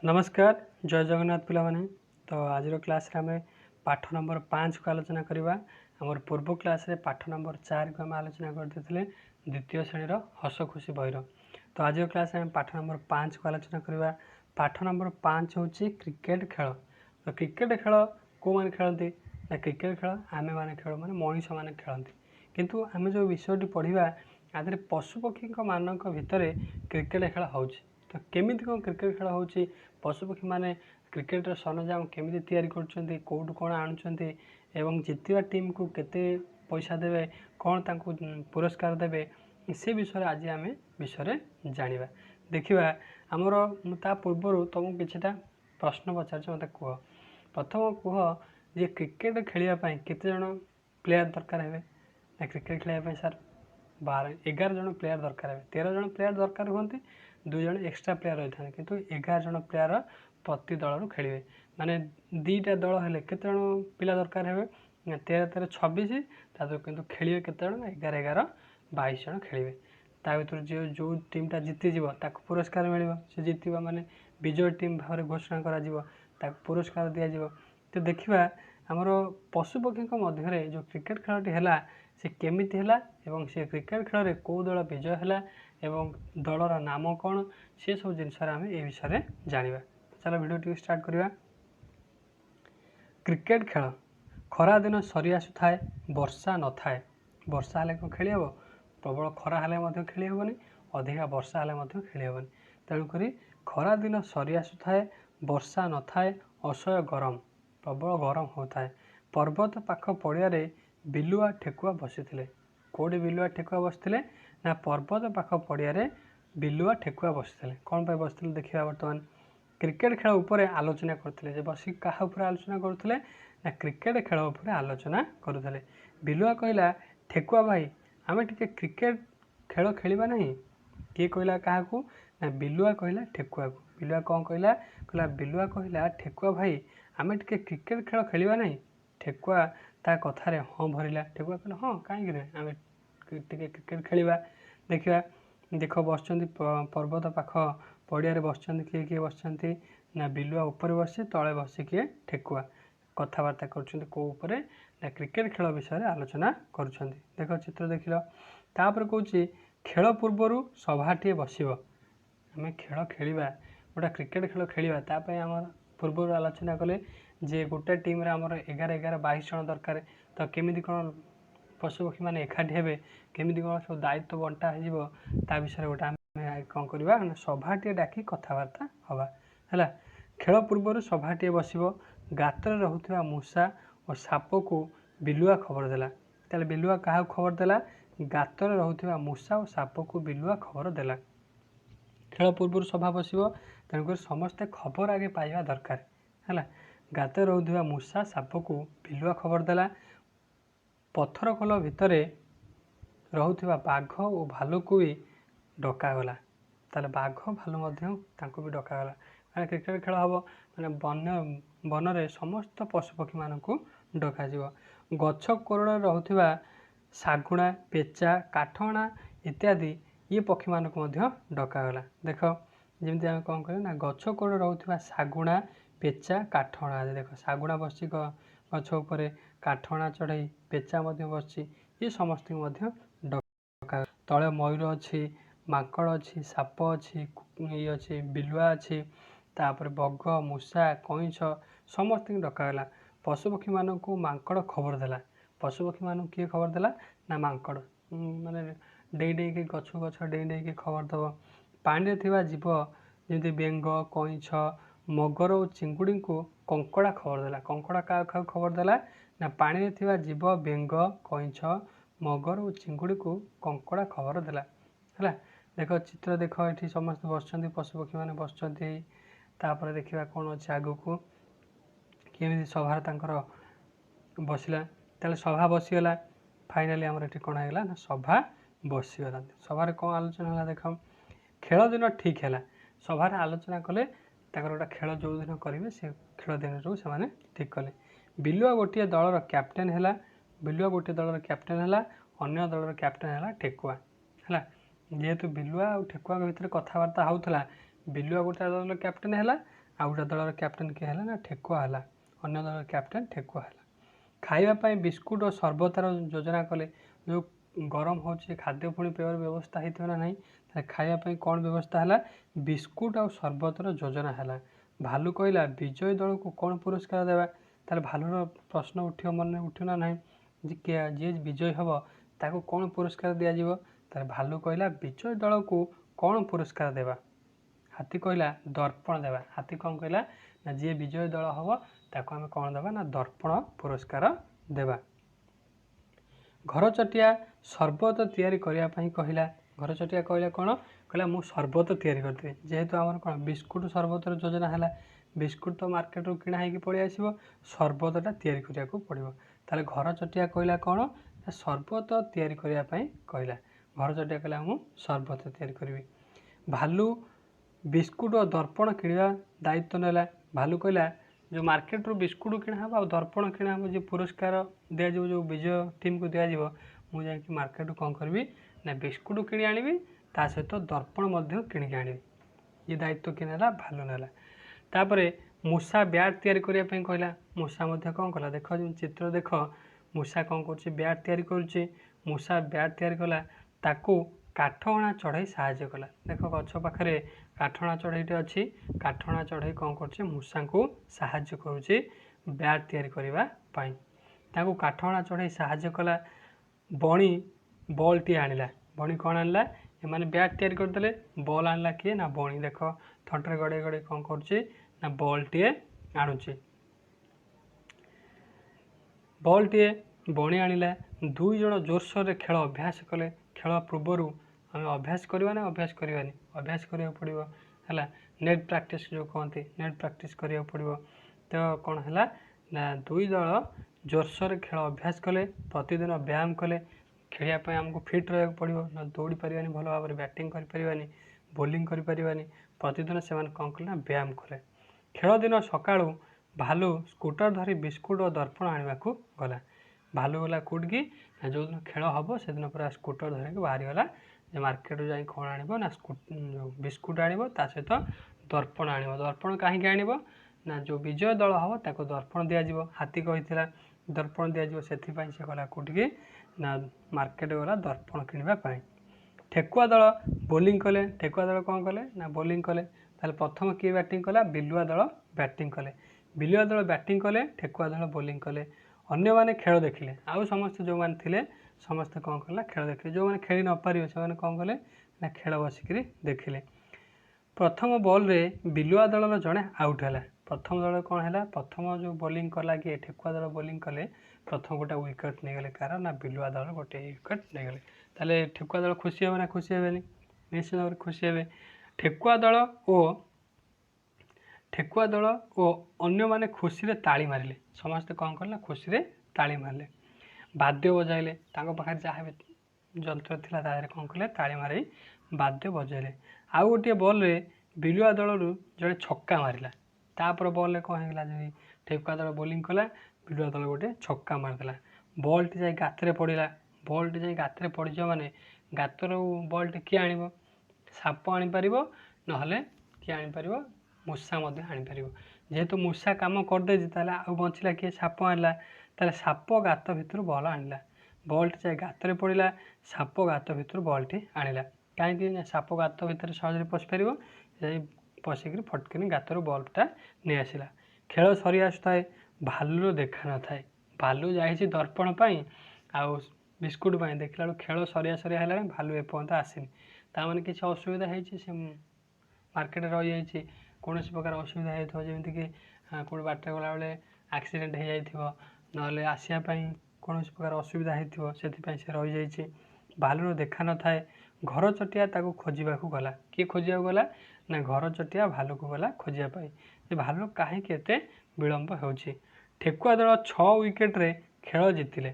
नमस्कार जय जगन्नाथ पिला माने। तो आज क्लास रे आम पाठ नंबर 5 को आलोचना करवा। आमर पूर्व क्लास रे पाठ नंबर 4 को आम आलोचना करते द्वितीय श्रेणी हस खुशी बहिर। तो आज क्लास रे पाठ नंबर 5 को आलोचना करवा। पाठ नंबर 5 हूँ क्रिकेट खेल। तो क्रिकेट खेल को मैंने खेलती ना क्रिकेट खेल आमे मैंने खेल माने मनीष मैंने खेलती। किंतु आम जो विषयटी पढ़ा आदि पशुपक्षी मान भितर क्रिकेट खेल हो। तो केमिति कौन क्रिकेट खेल हो पशुपक्षी मैंने क्रिकेट सरंजाम केमी तैयारी कर कौटू कौन आणुंट एवं जितवा टीम को केते पैसा देवे कौन तांको पुरस्कार देवे से विषय आज आम विषय जाना देखा आमर ता पूर्वर तुमको किछिटा प्रश्न पचार मत कह प्रथम कह जे क्रिकेट खेलने केते जन प्लेयर दरकार है ना क्रिकेट खेलने सर 11 जन प्लेयर दरकार है 13 जन प्लेयर दरकार हुए 2 जन एक्सट्रा प्लेयर रही था किंतु 11 जन प्लेयर प्रति दल खेलिए माने दीटा दल हेले केते जन पिला दरकार है 13 26 तादर किंतु खेलिए केते जन 11 22 जन खेलिए ता भर जो टीमटा जीतीज पुरस्कार मिल से जीतवा माने विजय टीम भाव घोषणा कर पुरस्कार दिज्व। तो देखा आमर पशुपक्षी मध्य जो क्रिकेट खेलटी है से केमिति है एवं से क्रिकेट खेल में कौ दल विजय है एवं दलर नाम कौन से सब जिनस आम ए विषय जाना। चलो वीडियो स्टार्ट करवा। क्रिकेट खेल खरा दिन सरी आसु थाए वर्षा न थाए वर्षा हेले कौन खेली हे प्रबल खरा हेले खेली हेनी अधिका वर्षा हेले खेली हेनी तेणुक खरा दिन सरी आसु थाए वर्षा न थाए असह्य गरम प्रबल गरम होता है पर्वत पाख पड़िया बिलुआ ठेकुआ बसी कौटे बिलुआ ठेकुआ बसते ना पर्वत पाख पड़िया बिलुआ ठेकुआ बसी कौन पर बसते देखा बर्तमान क्रिकेट खेल उपर आलोचना करते बस क्या आलोचना करुले ना क्रिकेट खेल उपर आलोचना करुले बिलुआ कहला ठेकुआ भाई आम टे क्रिकेट खेल खेलवा ना किए कहला क्या ना बिलुआ कहला ठेकुआ को बिलुआ कौन कहला कहला बिलुआ कहला ठेकुआ भाई आम टे क्रिकेट खेल खेलवा ना ठेकुआ ता कथार हाँ भरला ठेकुआ कहला हाँ कहीं आम क्रिकेट खेलवा देखा देख बस पर्वत पाख पड़िया बस किए किए बस ना बिलुआ उपर बस तले बस किए ठेकुआ कथबार्ता कर कौपर ना क्रिकेट खेल विषय आलोचना कर देख चित्र देख तापर कौच खेल पूर्वर सभाटे बस आम खेल खेलवा गोटे क्रिकेट खेल खेलवाई आम पूर्व आलोचना कले जे गोटे टीम आमर 11 22 जन दरकार तो केमी कौन पशुपक्षी मैंने एकाठी हे केमी कौन सब दायित्व बंटा हो विषय गोटे आम कौन करवा सभाटे डाकी कथबार्ता हवा है खेल पूर्व सभाटे बस गातर रोकवा मूषा और साप को बिलुआ खबर देला तेल बिलुआ क्या खबर देला गातर रोकवा मूषा और साप को बिलुआ खबर देला खेल पूर्व सभा बस तेणुक समस्ते खबर आगे पाइबा दरकार है गातर रोकवा मूषा साप को बिलुआ खबर देला पत्थर खोल भितर रोकवा बाघ और भालू को भी डकागला ताले बाघ भालू भी डकागला मैंने क्रिकेट खेल हम मैंने वन में समस्त पशुपक्षी मानक डक गछ कोरड़ रोकवा शागुणा पेचा काठहणा इत्यादि ये पक्षी मानक डकागला देख जमी आम कौन कह ना गछ कोरड़ रोकवा शागुणा पेचा काठहणा देख शागुणा बस गछ उपर काठहणा चढ़ई पेचा बस ये समस्त डका तले मयूर अच्छी माकड़ अच्छी साप अच्छी ये अच्छी बिलुआ अच्छी तापर बग मूषा कईंछ समस्त डकागला पशुपक्षी मानक माकड़ खबर देला पशुपक्षी मानक किए खबर देला ना माकड़ माने डेई डेई गछ गछ डेई डेई खबर दब पानी रे जीव जमी बेंग कईंछ मगर और चिंगुड़ी को कंकड़ा खबर देला कंकड़ा क्या खबर देला ना पानी रे जीव बेंग कईंछ मगर और चिंगुड़ी को कंकड़ा खबर देला है देख चित्र देख ये समस्त बस पशुपक्षी मैंने बस तापर देखा कौन अच्छे आग को केमी सभार तांकर बसला तेल सभा बसीगला फाइनाली आमर ये कौन है ना सभा बसीगला सभार कौन आलोचना है देख खेल दिन ठीक है सभार आलोचना कले गोटे खेल जो दिन करेंगे से खेल दिन जो से ठीक कले बिलुआ गोटे दलर कैप्टेन है बिलुआ गोटे दलर कैप्टेन है अन्य दलर कैप्टेन है ठेकुआ है जेहेतु बिलुआ और ठेकुआ भितर कथबार्ता होता बिलुआ गोटे दल कैप्टेन है ଆଉ ଗୋଟେ ଦଳର କ୍ୟାପ୍ଟେନ୍ କିଏ ହେଲା ନା ଠେକୁଆ ହେଲା। ଅନ୍ୟ ଦଳର କ୍ୟାପ୍ଟେନ୍ ଠେକୁଆ ହେଲା। ଖାଇବା ପାଇଁ ବିସ୍କୁଟ୍ ଓ ସର୍ବତର ଯୋଜନା କଲେ। ଯେଉଁ ଗରମ ହେଉଛି ଖାଦ୍ୟ ପୁଣି ପେୟର ବ୍ୟବସ୍ଥା ହେଇଥିବ ନା ନାହିଁ, ତାହେଲେ ଖାଇବା ପାଇଁ କ'ଣ ବ୍ୟବସ୍ଥା ହେଲା? ବିସ୍କୁଟ୍ ଆଉ ସର୍ବତର ଯୋଜନା ହେଲା। ଭାଲୁ କହିଲା ବିଜୟୀ ଦଳକୁ କ'ଣ ପୁରସ୍କାର ଦେବା? ତାହେଲେ ଭାଲୁର ପ୍ରଶ୍ନ ଉଠିବ, ମନେ ଉଠିବ ନା ନାହିଁ ଯେ ଯିଏ ବିଜୟୀ ହେବ ତାକୁ କ'ଣ ପୁରସ୍କାର ଦିଆଯିବ? ତାହେଲେ ଭାଲୁ କହିଲା ବିଜୟୀ ଦଳକୁ କ'ଣ ପୁରସ୍କାର ଦେବା? ହାତୀ କହିଲା ଦର୍ପଣ ଦେବା। ହାତୀ କ'ଣ କହିଲା ନା ଯିଏ ବିଜୟୀ ଦଳ ହେବ ତାକୁ ଆମେ କ'ଣ ଦେବା ନା ଦର୍ପଣ ପୁରସ୍କାର ଦେବା। ଘରଚଟିଆ ସର୍ବତ ତିଆରି କରିବା ପାଇଁ କହିଲା। ଘରଚଟିଆ କହିଲା କ'ଣ? କହିଲା ମୁଁ ସର୍ବତ ତିଆରି କରିଦେବି। ଯେହେତୁ ଆମର କ'ଣ ବିସ୍କୁଟ୍ ସର୍ବତର ଯୋଜନା ହେଲା, ବିସ୍କୁଟ୍ ତ ମାର୍କେଟରୁ କିଣା ହେଇକି ପଳେଇ ଆସିବ, ସର୍ବତଟା ତିଆରି କରିବାକୁ ପଡ଼ିବ। ତାହେଲେ ଘରଚଟିଆ କହିଲା କ'ଣ ନା ସର୍ବତ ତିଆରି କରିବା ପାଇଁ କହିଲା। ଘରଚଟିଆ କହିଲା ମୁଁ ସର୍ବତ ତିଆରି କରିବି। ଭାଲୁ ବିସ୍କୁଟ୍ ଓ ଦର୍ପଣ କିଣିବା ଦାୟିତ୍ୱ ନେଲା। ଭାଲୁ କହିଲା ଯେଉଁ ମାର୍କେଟରୁ ବିସ୍କୁଟ୍ କିଣା ହେବ ଆଉ ଦର୍ପଣ କିଣା ହେବ, ଯେଉଁ ପୁରସ୍କାର ଦିଆଯିବ, ଯେଉଁ ବିଜୟ ଟିମ୍କୁ ଦିଆଯିବ, ମୁଁ ଯାଇକି ମାର୍କେଟରୁ କ'ଣ କରିବି ନା ବିସ୍କୁଟ୍ କିଣି ଆଣିବି, ତା ସହିତ ଦର୍ପଣ ମଧ୍ୟ କିଣିକି ଆଣିବି। ଏ ଦାୟିତ୍ୱ କିଏ ନେଲା? ଭାଲୁ ନେଲା। ତାପରେ ମୂଷା ବ୍ୟାଟ୍ ତିଆରି କରିବା ପାଇଁ କହିଲା। ମୂଷା ମଧ୍ୟ କ'ଣ କଲା? ଦେଖ ଚିତ୍ର ଦେଖ, ମୂଷା କ'ଣ କରୁଛି? ବ୍ୟାଟ୍ ତିଆରି କରୁଛି। ମୂଷା ବ୍ୟାଟ୍ ତିଆରି କଲା, ତାକୁ କାଠହଣା ଚଢ଼େଇ ସାହାଯ୍ୟ କଲା। ଦେଖ ଗଛ ପାଖରେ କାଠହଣା ଚଢ଼େଇଟେ ଅଛି। କାଠହଣା ଚଢ଼େଇ କ'ଣ କରୁଛି? ମୂଷାଙ୍କୁ ସାହାଯ୍ୟ କରୁଛି ବ୍ୟାଟ୍ ତିଆରି କରିବା ପାଇଁ। ତାକୁ କାଠହଣା ଚଢ଼େଇ ସାହାଯ୍ୟ କଲା। ବଣି ବଲ୍ଟିଏ ଆଣିଲା। ବଣି କ'ଣ ଆଣିଲା? ଏମାନେ ବ୍ୟାଟ୍ ତିଆରି କରିଦେଲେ, ବଲ୍ ଆଣିଲା କିଏ? ନା ବଣି। ଦେଖ ଥଣ୍ଟରେ ଗଡ଼େଇ ଗଡ଼େଇ କ'ଣ କରୁଛି ନା ବଲ୍ଟିଏ ଆଣୁଛି। ବଲ୍ଟିଏ ବଣି ଆଣିଲା। ଦୁଇ ଜଣ ଜୋରସୋରରେ ଖେଳ ଅଭ୍ୟାସ କଲେ। ଖେଳ ପୂର୍ବରୁ ଆମେ ଅଭ୍ୟାସ କରିବା ନା ଅଭ୍ୟାସ କରିବାନି? ଅଭ୍ୟାସ କରିବାକୁ ପଡ଼ିବ ହେଲା। ନେଟ୍ ପ୍ରାକ୍ଟିସ୍ ଯେଉଁ କହନ୍ତି, ନେଟ୍ ପ୍ରାକ୍ଟିସ୍ କରିବାକୁ ପଡ଼ିବ। ତ କ'ଣ ହେଲା ନା ଦୁଇ ଦଳ ଜୋରସୋରରେ ଖେଳ ଅଭ୍ୟାସ କଲେ, ପ୍ରତିଦିନ ବ୍ୟାୟାମ କଲେ। ଖେଳିବା ପାଇଁ ଆମକୁ ଫିଟ୍ ରହିବାକୁ ପଡ଼ିବ, ନ ଦୌଡ଼ି ପାରିବାନି, ଭଲ ଭାବରେ ବ୍ୟାଟିଂ କରିପାରିବାନି, ବୋଲିଂ କରିପାରିବାନି। ପ୍ରତିଦିନ ସେମାନେ କ'ଣ କଲେ ନା ବ୍ୟାୟାମ କଲେ। ଖେଳ ଦିନ ସକାଳୁ ଭାଲୁ ସ୍କୁଟର ଧରି ବିସ୍କୁଟ୍ ଓ ଦର୍ପଣ ଆଣିବାକୁ ଗଲା। ଭାଲୁ ଗଲା କେଉଁଠିକି ନା ଯେଉଁଦିନ ଖେଳ ହେବ ସେଦିନ ପୁରା ସ୍କୁଟର ଧରିକି ବାହାରିଗଲା ଯେ ମାର୍କେଟରୁ ଯାଇ କ'ଣ ଆଣିବ ନା ବିସ୍କୁଟ୍ ଆଣିବ, ତା ସହିତ ଦର୍ପଣ ଆଣିବ। ଦର୍ପଣ କାହିଁକି ଆଣିବ ନା ଯେଉଁ ବିଜୟ ଦଳ ହେବ ତାକୁ ଦର୍ପଣ ଦିଆଯିବ। ହାତୀ କହିଥିଲା ଦର୍ପଣ ଦିଆଯିବ, ସେଥିପାଇଁ ସେ ଗଲା କେଉଁଠିକି ନା ମାର୍କେଟ ଗଲା ଦର୍ପଣ କିଣିବା ପାଇଁ। ଠେକୁଆ ଦଳ ବୋଲିଂ କଲେ। ଠେକୁଆ ଦଳ କ'ଣ କଲେ ନା ବୋଲିଂ କଲେ। ତାହେଲେ ପ୍ରଥମ କିଏ ବ୍ୟାଟିଂ କଲା? ବିଲୁଆ ଦଳ ବ୍ୟାଟିଂ କଲେ। ବିଲୁଆ ଦଳ ବ୍ୟାଟିଂ କଲେ, ଠେକୁଆ ଦଳ ବୋଲିଂ କଲେ। ଅନ୍ୟମାନେ ଖେଳ ଦେଖିଲେ। ଆଉ ସମସ୍ତେ ଯେଉଁମାନେ ଥିଲେ ସମସ୍ତେ କ'ଣ କଲେ ନା ଖେଳ ଦେଖିଲେ। ଯେଉଁମାନେ ଖେଳି ନପାରିବେ ସେମାନେ କ'ଣ କଲେ ନା ଖେଳ ବସିକିରି ଦେଖିଲେ। ପ୍ରଥମ ବଲ୍ରେ ବିଲୁଆ ଦଳର ଜଣେ ଆଉଟ୍ ହେଲା। ପ୍ରଥମ ଦଳ କ'ଣ ହେଲା? ପ୍ରଥମ ଯେଉଁ ବୋଲିଂ କଲା କିଏ? ଠେକୁଆ ଦଳ ବୋଲିଂ କଲେ, ପ୍ରଥମ ଗୋଟେ ୱିକେଟ୍ ନେଇଗଲେ। କାରଣ ନା ବିଲୁଆ ଦଳ ଗୋଟେ ୱିକେଟ୍ ନେଇଗଲେ। ତାହେଲେ ଠେକୁଆ ଦଳ ଖୁସି ହେବେ ନା ଖୁସି ହେବେନି? ନିଶ୍ଚିତ ଭାବରେ ଖୁସି ହେବେ। ଠେକୁଆ ଦଳ ଓ ଅନ୍ୟମାନେ ଖୁସିରେ ତାଳି ମାରିଲେ। ସମସ୍ତେ କ'ଣ କଲେ ନା ଖୁସିରେ ତାଳି ମାରିଲେ। ବାଦ୍ୟ ବଜାଇଲେ। ତାଙ୍କ ପାଖରେ ଯାହା ବି ଯନ୍ତ୍ର ଥିଲା ତା ଦେହରେ କ'ଣ କଲେ? ତାଳି ମାରି ବାଦ୍ୟ ବଜାଇଲେ। ଆଉ ଗୋଟିଏ ବଲ୍ରେ ବିଲୁଆ ଦଳରୁ ଜଣେ ଛକା ମାରିଲା। ତାପରେ ବଲ୍ରେ କ'ଣ ହେଇଗଲା? ଯଦି ଠେକୁଆ ଦଳ ବୋଲିଂ କଲା, ବିଲୁଆ ଦଳ ଗୋଟେ ଛକା ମାରିଦେଲା। ବଲ୍ଟି ଯାଇ ଗାତରେ ପଡ଼ିଲା। ବଲ୍ଟି ଯାଇ ଗାତରେ ପଡ଼ିଯିବ ମାନେ ଗାତରୁ ବଲ୍ଟି କିଏ ଆଣିବ? ସାପ ଆଣିପାରିବ, ନହେଲେ କିଏ ଆଣିପାରିବ? ମୂଷା ମଧ୍ୟ ଆଣିପାରିବ। ଯେହେତୁ ମୂଷା କାମ କରିଦେଇଛି, ତାହେଲେ ଆଉ ବଞ୍ଚିଲା କିଏ? ସାପ ଆଣିଲା। ତାହେଲେ ସାପ ଗାତ ଭିତରୁ ବଲ୍ ଆଣିଲା। ବଲ୍ଟି ଯାଇ ଗାତରେ ପଡ଼ିଲା, ସାପ ଗାତ ଭିତରୁ ବଲ୍ଟି ଆଣିଲା। କାହିଁକି ନା ସାପ ଗାତ ଭିତରେ ସହଜରେ ପଶିପାରିବ, ଯାଇ ପଶିକିରି ଫଟକିନି ଗାତରୁ ବଲ୍ଟା ନେଇ ଆସିଲା। ଖେଳ ସରି ଆସୁଥାଏ, ଭାଲୁର ଦେଖା ନଥାଏ। ଭାଲୁ ଯାଇଛି ଦର୍ପଣ ପାଇଁ ଆଉ ବିସ୍କୁଟ୍ ପାଇଁ, ଦେଖିଲା ବେଳକୁ ଖେଳ ସରିଆ ହେଲାଣି, ଭାଲୁ ଏପର୍ଯ୍ୟନ୍ତ ଆସିନି। ତା'ମାନେ କିଛି ଅସୁବିଧା ହେଇଛି, ସେ ମାର୍କେଟରେ ରହିଯାଇଛି। କୌଣସି ପ୍ରକାର ଅସୁବିଧା ହେଇଥିବ, ଯେମିତିକି କେଉଁଠି ବାଟରେ ଗଲାବେଳେ ଆକ୍ସିଡେଣ୍ଟ ହେଇଯାଇଥିବ, ନହେଲେ ଆସିବା ପାଇଁ କୌଣସି ପ୍ରକାର ଅସୁବିଧା ହେଇଥିବ, ସେଥିପାଇଁ ସେ ରହିଯାଇଛି। ଭାଲୁର ଦେଖା ନଥାଏ। ଘରଚଟିଆ ତାକୁ ଖୋଜିବାକୁ ଗଲା। କିଏ ଖୋଜିବାକୁ ଗଲା? ନା ଘରଚଟିଆ ଭାଲୁକୁ ଗଲା ଖୋଜିବା ପାଇଁ, ଯେ ଭାଲୁ କାହିଁକି ଏତେ ବିଳମ୍ବ ହେଉଛି। ଠେକୁଆ ଦଳ 6 ୱିକେଟ୍ରେ ଖେଳ ଜିତିଲେ।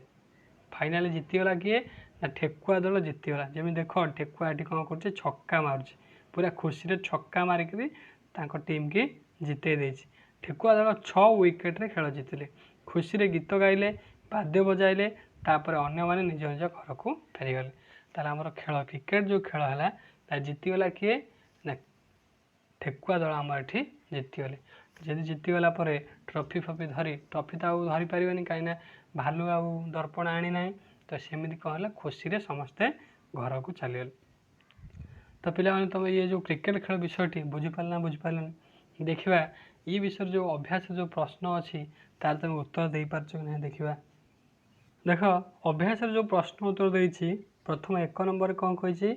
ଫାଇନାଲି ଜିତିଗଲା କିଏ? ନା ଠେକୁଆ ଦଳ ଜିତିଗଲା। ଯେମିତି ଦେଖ ଠେକୁଆ ଏଠି କ'ଣ କରୁଛି? ଛକା ମାରୁଛି। ପୁରା ଖୁସିରେ ଛକା ମାରିକିରି ତାଙ୍କ ଟିମ୍କି ଜିତେଇ ଦେଇଛି। ଠେକୁଆ ଦଳ 6 ୱିକେଟ୍ରେ ଖେଳ ଜିତିଲେ। ଖୁସିରେ ଗୀତ ଗାଇଲେ, ବାଦ୍ୟ ବଜାଇଲେ, ତାପରେ ଅନ୍ୟମାନେ ନିଜ ନିଜ ଘରକୁ ଫେରିଗଲେ। ତାହେଲେ ଆମର ଖେଳ କ୍ରିକେଟ୍ ଯେଉଁ ଖେଳ ହେଲା ତା ଜିତିଗଲା କିଏ? ନା ଠେକୁଆ ଦଳ ଆମର ଏଠି ଜିତିଗଲେ। ଯଦି ଜିତିଗଲା ପରେ ଟ୍ରଫି ଫଫି ଧରି ଟ୍ରଫି ତ ଆଉ ଧରିପାରିବେନି କାହିଁକିନା ଭାଲୁ ଆଉ ଦର୍ପଣ ଆଣି ନାହିଁ। ତ ସେମିତି କ'ଣ ହେଲା ଖୁସିରେ ସମସ୍ତେ ଘରକୁ ଚାଲିଗଲେ। ତ ପିଲାମାନେ ତୁମେ ଇଏ ଯେଉଁ କ୍ରିକେଟ୍ ଖେଳ ବିଷୟଟି ବୁଝିପାରିଲ ନା ବୁଝିପାରିଲନି? ଦେଖିବା ଏ ବିଷୟରେ ଯେଉଁ ଅଭ୍ୟାସ ଯେଉଁ ପ୍ରଶ୍ନ ଅଛି ତାର ତୁମେ ଉତ୍ତର ଦେଇପାରୁଛ କି ନାହିଁ ଦେଖିବା। ଦେଖ ଅଭ୍ୟାସରେ ଯେଉଁ ପ୍ରଶ୍ନ ଉତ୍ତର ଦେଇଛି ପ୍ରଥମ 1 ନମ୍ବରରେ କ'ଣ କହିଛି,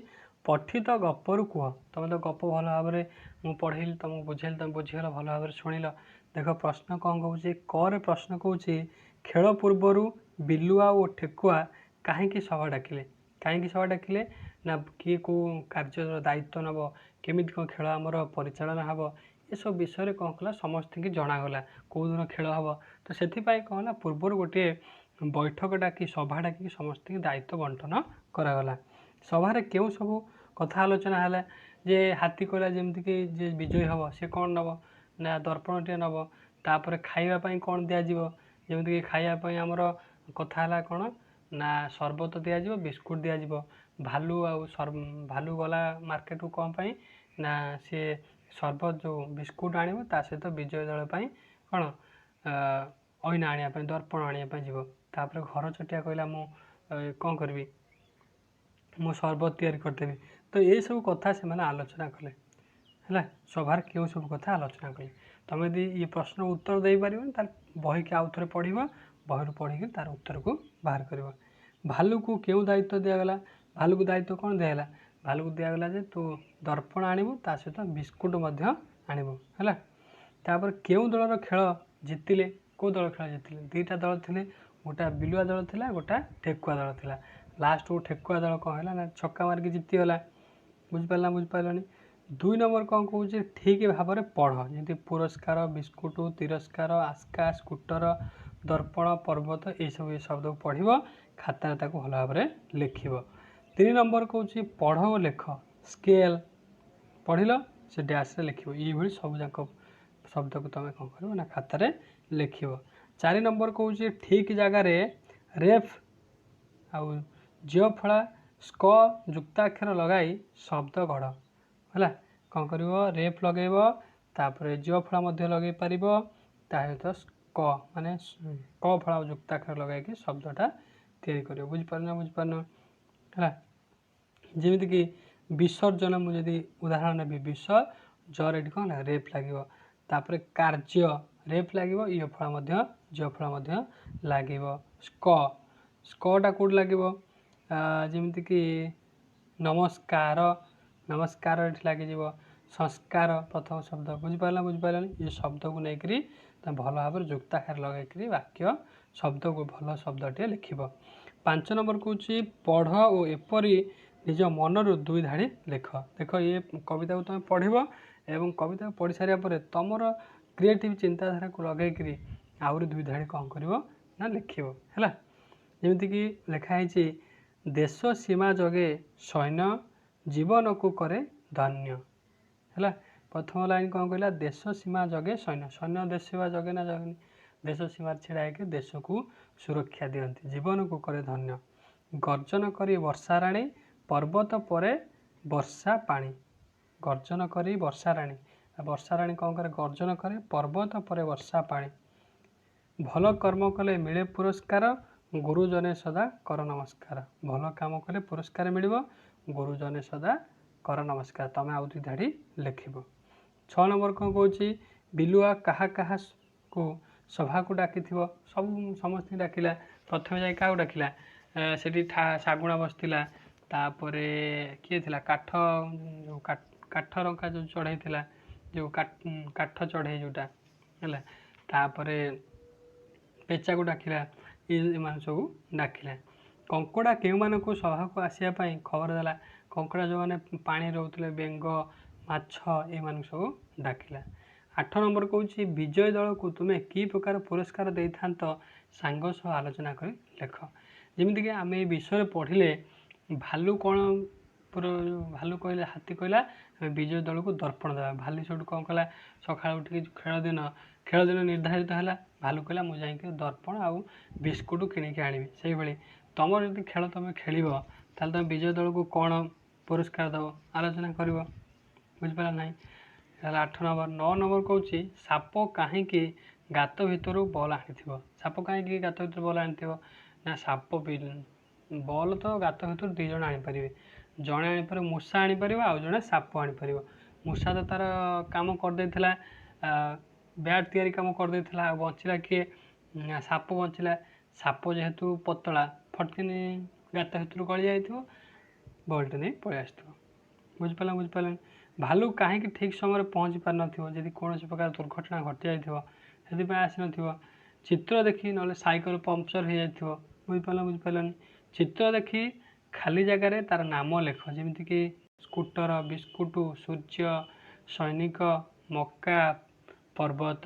ପଠିତ ଗପରୁ କୁହ। ତୁମେ ତ ଗପ ଭଲ ଭାବରେ ମୁଁ ପଢ଼େଇଲି, ତୁମକୁ ବୁଝେଇଲି, ତୁମେ ବୁଝିଗଲ, ଭଲ ଭାବରେ ଶୁଣିଲ। ଦେଖ ପ୍ରଶ୍ନ କ'ଣ କହୁଛି, କରେ ପ୍ରଶ୍ନ କହୁଛି ଖେଳ ପୂର୍ବରୁ ବିଲୁଆ ଓ ଠେକୁଆ କାହିଁକି ସଭା ଡାକିଲେ? କାହିଁକି ସଭା ଡାକିଲେ ନା କିଏ କେଉଁ କାର୍ଯ୍ୟର ଦାୟିତ୍ୱ ନେବ, କେମିତି କ'ଣ ଖେଳ ଆମର ପରିଚାଳନା ହେବ, ଏସବୁ ବିଷୟରେ କ'ଣ କଲା ସମସ୍ତଙ୍କୁ ଜଣାଗଲା କେଉଁ ଦିନ ଖେଳ ହେବ। ତ ସେଥିପାଇଁ କ'ଣ ହେଲା ପୂର୍ବରୁ ଗୋଟିଏ ବୈଠକ ଡାକି ସଭା ଡାକିକି ସମସ୍ତଙ୍କୁ ଦାୟିତ୍ୱ ବଣ୍ଟନ କରାଗଲା। ସଭାରେ କେଉଁ ସବୁ କଥା ଆଲୋଚନା ହେଲା, ଯେ ହାତୀ କହିଲା ଯେମିତିକି ଯେ ବିଜୟୀ ହେବ ସେ କ'ଣ ନେବ ନା ଦର୍ପଣଟିଏ ନେବ। ତାପରେ ଖାଇବା ପାଇଁ କ'ଣ ଦିଆଯିବ, ଯେମିତିକି ଖାଇବା ପାଇଁ ଆମର କଥା ହେଲା କ'ଣ ନା ସରବତ ଦିଆଯିବ, ବିସ୍କୁଟ ଦିଆଯିବ। ଭାଲୁ ଆଉ ଭାଲୁ ଗଲା ମାର୍କେଟକୁ କ'ଣ ପାଇଁ ନା ସିଏ ସରବତ ଯେଉଁ ବିସ୍କୁଟ ଆଣିବ, ତା ସହିତ ବିଜୟ ଦଳ ପାଇଁ କ'ଣ ଅଇନା ଆଣିବା ପାଇଁ, ଦର୍ପଣ ଆଣିବା ପାଇଁ ଯିବ। ତାପରେ ଘର ଚଟିଆ କହିଲା ମୁଁ କ'ଣ କରିବି, ମୁଁ ସରବତ ତିଆରି କରିଦେବି। ତ ଏସବୁ କଥା ସେମାନେ ଆଲୋଚନା କଲେ ହେଲା। ସଭାରେ କେଉଁ ସବୁ କଥା ଆଲୋଚନା କଲେ। ତୁମେ ଯଦି ଏ ପ୍ରଶ୍ନର ଉତ୍ତର ଦେଇପାରିବନି ତାହେଲେ ବହିକି ଆଉ ଥରେ ପଢ଼ିବ, ବହିରୁ ପଢ଼ିକି ତାର ଉତ୍ତରକୁ ବାହାର କରିବ। ଭାଲୁକୁ କେଉଁ ଦାୟିତ୍ୱ ଦିଆଗଲା? ଭାଲୁକୁ ଦାୟିତ୍ୱ କ'ଣ ଦିଆଗଲା? ଭାଲୁକୁ ଦିଆଗଲା ଯେ ତୁ ଦର୍ପଣ ଆଣିବୁ, ତା ସହିତ ବିସ୍କୁଟ ମଧ୍ୟ ଆଣିବୁ ହେଲା। ତାପରେ କେଉଁ ଦଳର ଖେଳ ଜିତିଲେ? କେଉଁ ଦଳ ଖେଳ ଜିତିଲେ? ଦୁଇଟା ଦଳ ଥିଲେ, ଗୋଟା ବିଲୁଆ ଦଳ ଥିଲା, ଗୋଟା ଠେକୁଆ ଦଳ ଥିଲା। ଲାଷ୍ଟକୁ ଠେକୁଆ ଦଳ କ'ଣ ହେଲା ନା ଛକା ମାରିକି ଜିତିଗଲା। ବୁଝିପାରିଲ ନା ବୁଝିପାରିଲନି? 2 ନମ୍ବର କ'ଣ କହୁଛି, ଠିକ୍ ଭାବରେ ପଢ଼। ଯେମିତି ପୁରସ୍କାର, ବିସ୍କୁଟ, ତିରସ୍କାର, ଆସ୍କା, ସ୍କୁଟର, ଦର୍ପଣ, ପର୍ବତ, ଏଇସବୁ ଏ ଶବ୍ଦକୁ ପଢ଼ିବ, ଖାତାରେ ତାକୁ ଭଲ ଭାବରେ ଲେଖିବ। 3 ନମ୍ବର କହୁଛି ପଢ଼ ଓ ଲେଖ। ସ୍କେଲ ପଢ଼ିଲ, ସେ ଡ୍ୟାସ୍ରେ ଲେଖିବ। ଏଇଭଳି ସବୁଯାକ ଶବ୍ଦକୁ ତୁମେ କ'ଣ କରିବ ନା ଖାତାରେ ଲେଖିବ। 4 ନମ୍ବର କହୁଛି ଠିକ୍ ଜାଗାରେ ରେଫ୍ ଆଉ ଜ୍ୟ ଫଳା ସ୍କ ଯୁକ୍ତାକ୍ଷର ଲଗାଇ ଶବ୍ଦ ଗଢ଼ ହେଲା। କ'ଣ କରିବ, ରେଫ୍ ଲଗାଇବ, ତାପରେ ଜ୍ୟ ଫଳା ମଧ୍ୟ ଲଗାଇ ପାରିବ, ତା ସହିତ ସ୍କ ମାନେ କ ଫଳା ଯୁକ୍ତାକ୍ଷର ଲଗାଇକି ଶବ୍ଦଟା ତିଆରି କରିବ। ବୁଝିପାରୁନ ବୁଝିପାରୁନ ହେଲା। ଯେମିତିକି ବିସର୍ଜନ, ମୁଁ ଯଦି ଉଦାହରଣ ନେବି, ବିଷ ଜର ଏଠି କ'ଣ ରେଫ୍ ଲାଗିବ। ତାପରେ କାର୍ଯ୍ୟ ରେଫ୍ ଲାଗିବ, ଇୟ ଫଳା ମଧ୍ୟ ଜ୍ୟ ଫଳା ମଧ୍ୟ ଲାଗିବ। ସ୍କଟା କେଉଁଠି ଲାଗିବ, ଯେମିତିକି ନମସ୍କାର, ନମସ୍କାର ଏଠି ଲାଗିଯିବ। ସଂସ୍କାର ପ୍ରଥମ ଶବ୍ଦ, ବୁଝିପାରିଲ ବୁଝିପାରିଲନି? ଏ ଶବ୍ଦକୁ ନେଇକରି ତୁମେ ଭଲ ଭାବରେ ଯୁକ୍ତାକ୍ଷର ଲଗାଇକରି ବାକ୍ୟ ଶବ୍ଦକୁ ଭଲ ଶବ୍ଦଟିଏ ଲେଖିବ। 5 ନମ୍ବର କହୁଛି ପଢ଼ ଓ ଏପରି ନିଜ ମନରୁ 2 ଧାଡ଼ି ଲେଖ। ଦେଖ ଏ କବିତାକୁ ତୁମେ ପଢ଼ିବ ଏବଂ କବିତାକୁ ପଢ଼ି ସାରିବା ପରେ ତୁମର କ୍ରିଏଟିଭ୍ ଚିନ୍ତାଧାରାକୁ ଲଗାଇକରି ଆହୁରି 2 ଧାଡ଼ି କ'ଣ କରିବ ନା ଲେଖିବ ହେଲା। ଯେମିତିକି ଲେଖା ହେଇଛି, ଦେଶ ସୀମା ଜଗେ ସୈନ୍ୟ ଜୀବନକୁ କରେ ଧନ୍ୟ ହେଲା। ପ୍ରଥମ ଲାଇନ୍ କ'ଣ କହିଲା, ଦେଶ ସୀମା ଜଗେ ସୈନ୍ୟ। ସୈନ୍ୟ ଦେଶ ସୀମା ଜଗେ ନା ଜଗେନି? ଦେଶ ସୀମାରେ ଛିଡ଼ା ହେଇକି ଦେଶକୁ ସୁରକ୍ଷା ଦିଅନ୍ତି, ଜୀବନକୁ କରେ ଧନ୍ୟ। ଗର୍ଜନ କରି ବର୍ଷା ରାଣୀ ପର୍ବତ ପରେ ବର୍ଷା ପାଣି। ଗର୍ଜନ କରି ବର୍ଷା ରାଣୀ, ବର୍ଷା ରାଣୀ କ'ଣ କରେ, ଗର୍ଜନ କରେ, ପର୍ବତ ପରେ ବର୍ଷା ପାଣି। ଭଲ କର୍ମ କଲେ ମିଳେ ପୁରସ୍କାର, ଗୁରୁଜନେ ସଦା କର ନମସ୍କାର। ଭଲ କାମ କଲେ ପୁରସ୍କାର ମିଳିବ, ଗୁରୁଜନେ ସଦା କର ନମସ୍କାର। ତୁମେ ଆଉ 2 ଧାଡ଼ି ଲେଖିବ। 6 ନମ୍ବର କ'ଣ କହୁଛି, ବିଲୁଆ କାହା କାହାକୁ ସଭାକୁ ଡାକିଥିବ। ସମସ୍ତଙ୍କୁ ଡାକିଲା। ପ୍ରଥମେ ଯାଇ କାହାକୁ ଡାକିଲା, ସେଠି ଶାଗୁଣା ବସିଥିଲା, ତାପରେ କିଏ ଥିଲା, କାଠ ରଙ୍କା ଯେଉଁ ଚଢ଼େଇଥିଲା, ଯେଉଁ କାଠ ଚଢ଼େଇ ଯେଉଁଟା ହେଲା। ତାପରେ ପେଚାକୁ ଡାକିଲା, ଏମାନେ ସବୁ ଡାକିଲା। କଙ୍କଡ଼ା କେଉଁମାନଙ୍କୁ ସଭାକୁ ଆସିବା ପାଇଁ ଖବର ଦେଲା। କଙ୍କଡ଼ା ଯେଉଁମାନେ ପାଣି ରହୁଥିଲେ, ବେଙ୍ଗ, ମାଛ, ଏମାନଙ୍କୁ ସବୁ ଡାକିଲା। 8 ନମ୍ବର କହୁଛି ବିଜୟ ଦଳକୁ ତୁମେ କି ପ୍ରକାର ପୁରସ୍କାର ଦେଇଥାନ୍ତ ସାଙ୍ଗ ସହ ଆଲୋଚନା କରି ଲେଖ। ଯେମିତିକି ଆମେ ଏ ବିଷୟରେ ପଢ଼ିଲେ ଭାଲୁ କ'ଣ ଭାଲୁ କହିଲା, ହାତୀ କହିଲା ଆମେ ବିଜୟ ଦଳକୁ ଦର୍ପଣ ଦେବା। ଭାଲୁ ସେଠୁ କ'ଣ କଲା, ସକାଳୁ ଉଠିକି ଖେଳ ଦିନ ନିର୍ଦ୍ଧାରିତ ହେଲା, ଭାଲୁ କହିଲା ମୁଁ ଯାଇକି ଦର୍ପଣ ଆଉ ବିସ୍କୁଟ କିଣିକି ଆଣିବି। ସେଇଭଳି ତୁମର ଯଦି ଖେଳ ତୁମେ ଖେଳିବ ତାହେଲେ ତୁମେ ବିଜୟ ଦଳକୁ କ'ଣ ପୁରସ୍କାର ଦେବ ଆଲୋଚନା କରିବ। ବୁଝିପାରିଲ ନାହିଁ? ହେଲା 8 ନମ୍ବର। 9 ନମ୍ବର କହୁଛି ସାପ କାହିଁକି ଗାତ ଭିତରୁ ବଲ୍ ଆଣିଥିବ। ସାପ କାହିଁକି ଗାତ ଭିତରୁ ବଲ୍ ଆଣିଥିବ ନା ବଲ୍ ତ ଗାତ ଭିତରୁ 2 ଜଣ ଆଣିପାରିବେ। ଜଣେ ଆଣିପାରିବ, ମୂଷା ଆଣିପାରିବ, ଆଉ ଜଣେ ସାପ ଆଣିପାରିବ। ମୂଷା ତ ତାର କାମ କରିଦେଇଥିଲା, ବ୍ୟାଟ୍ ତିଆରି କାମ କରିଦେଇଥିଲା, ଆଉ ବଞ୍ଚିଲା କିଏ ସାପ ବଞ୍ଚିଲା। ସାପ ଯେହେତୁ ପତଳା ଫଟକିନି ଗାତ ଭିତରୁ ଗଳି ଯାଇଥିବ, ବଲ୍ଟି ନେଇ ପଳେଇ ଆସିଥିବ। ବୁଝିପାରିଲେନି। ଭାଲୁ କାହିଁକି ଠିକ୍ ସମୟରେ ପହଞ୍ଚି ପାରିନଥିବ, ଯଦି କୌଣସି ପ୍ରକାର ଦୁର୍ଘଟଣା ଘଟିଯାଇଥିବ ସେଥିପାଇଁ ଆସିନଥିବ। ଚିତ୍ର ଦେଖି ନହେଲେ ସାଇକେଲ ପମ୍ପଚର ହେଇଯାଇଥିବ। ବୁଝିପାରିଲନି। ଚିତ୍ର ଦେଖି ଖାଲି ଜାଗାରେ ତାର ନାମ ଲେଖ, ଯେମିତିକି ସ୍କୁଟର, ବିସ୍କୁଟ, ସୂର୍ଯ୍ୟ, ସୈନିକ, ମକା, ପର୍ବତ,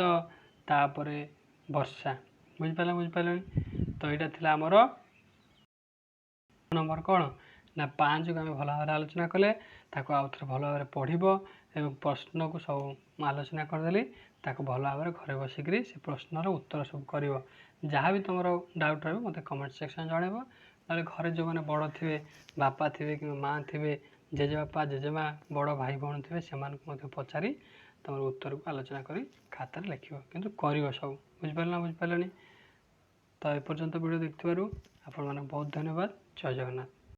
ତାପରେ ବର୍ଷା। ବୁଝିପାରିଲନି। ତ ଏଇଟା ଥିଲା ଆମର ନମ୍ବର କ'ଣ ନା 5କୁ ଆମେ ଭଲ ଭାବରେ ଆଲୋଚନା କଲେ। ତାକୁ ଆଉ ଥରେ ଭଲ ଭାବରେ ପଢ଼ିବ ଏବଂ ପ୍ରଶ୍ନକୁ ସବୁ ମୁଁ ଆଲୋଚନା କରିଦେଲି, ତାକୁ ଭଲ ଭାବରେ ଘରେ ବସିକରି ସେ ପ୍ରଶ୍ନର ଉତ୍ତର ସବୁ କରିବ। ଯାହା ବି ତୁମର ଡାଉଟ୍ ରହିବ ମୋତେ କମେଣ୍ଟ ସେକ୍ସନ୍ ଜଣାଇବ। ନହେଲେ ଘରେ ଯେଉଁମାନେ ବଡ଼ ଥିବେ, ବାପା ଥିବେ କିମ୍ବା ମାଆ ଥିବେ, ଜେଜେବାପା, ଜେଜେମା, ବଡ଼ ଭାଇ ଭଉଣୀ ଥିବେ, ସେମାନଙ୍କୁ ମଧ୍ୟ ପଚାରି ତୁମର ଉତ୍ତରକୁ ଆଲୋଚନା କରି ଖାତାରେ ଲେଖିବ, କିନ୍ତୁ କରିବ ସବୁ। ବୁଝିପାରିଲନି। ତ ଏପର୍ଯ୍ୟନ୍ତ ଭିଡ଼ିଓ ଦେଖିଥିବାରୁ ଆପଣମାନଙ୍କୁ ବହୁତ ଧନ୍ୟବାଦ। ଜୟ ଜଗନ୍ନାଥ।